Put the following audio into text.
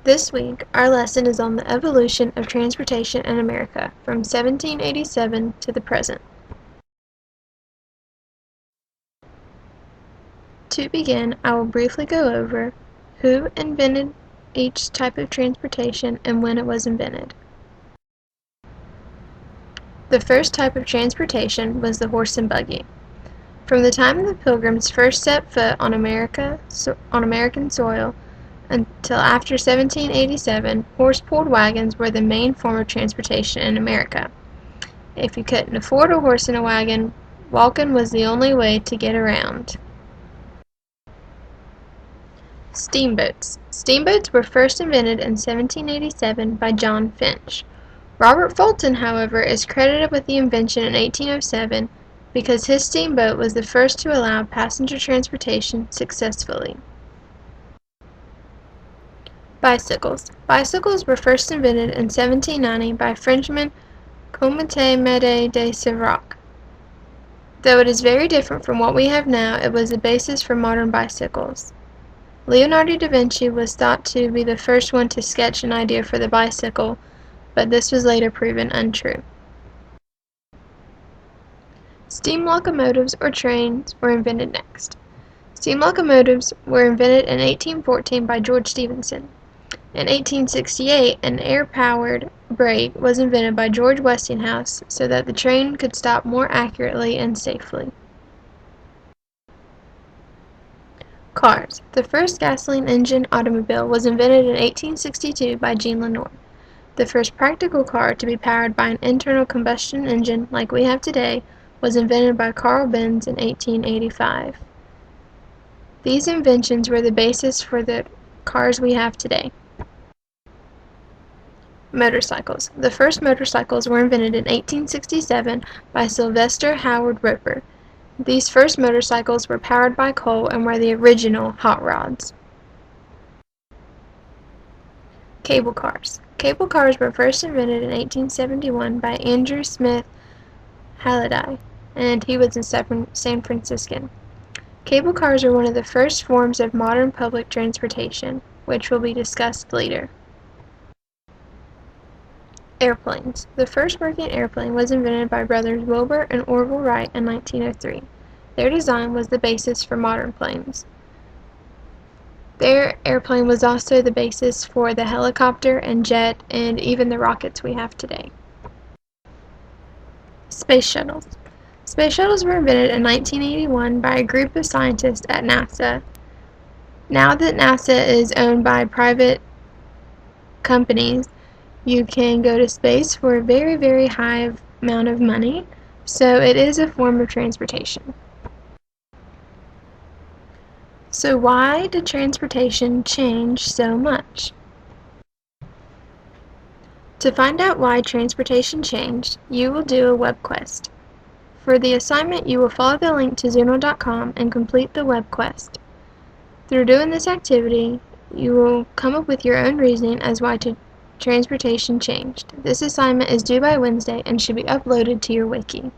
This week, our lesson is on the evolution of transportation in America from 1787 to the present. To begin, I will briefly go over who invented each type of transportation and when it was invented. The first type of transportation was the horse and buggy. From the time the Pilgrims first set foot on American soil until after 1787, horse-pulled wagons were the main form of transportation in America. If you couldn't afford a horse and a wagon, walking was the only way to get around. Steamboats. Steamboats were first invented in 1787 by John Finch. Robert Fulton, however, is credited with the invention in 1807 because his steamboat was the first to allow passenger transportation successfully. Bicycles. Bicycles were first invented in 1790 by Frenchman Comte Mede de Sèvres. Though it is very different from what we have now, it was the basis for modern bicycles. Leonardo da Vinci was thought to be the first one to sketch an idea for the bicycle, but this was later proven untrue. Steam locomotives or trains were invented next. Steam locomotives were invented in 1814 by George Stephenson. In 1868, an air-powered brake was invented by George Westinghouse so that the train could stop more accurately and safely. Cars. The first gasoline engine automobile was invented in 1862 by Jean Lenoir. The first practical car to be powered by an internal combustion engine like we have today was invented by Carl Benz in 1885. These inventions were the basis for the cars we have today. Motorcycles. The first motorcycles were invented in 1867 by Sylvester Howard Roper. These first motorcycles were powered by coal and were the original hot rods. Cable cars. Cable cars were first invented in 1871 by Andrew Smith Halliday, and he was a San Franciscan. Cable cars are one of the first forms of modern public transportation, which will be discussed later. Airplanes. The first working airplane was invented by brothers Wilbur and Orville Wright in 1903. Their design was the basis for modern planes. Their airplane was also the basis for the helicopter and jet and even the rockets we have today. Space shuttles. Space shuttles were invented in 1981 by a group of scientists at NASA. Now that NASA is owned by private companies, you can go to space for a very, very high amount of money, so it is a form of transportation. So why did transportation change so much? To find out why transportation changed, you will do a web quest. For the assignment, you will follow the link to Zuno.com and complete the web quest. Through doing this activity, you will come up with your own reasoning as why transportation changed. This assignment is due by Wednesday and should be uploaded to your wiki.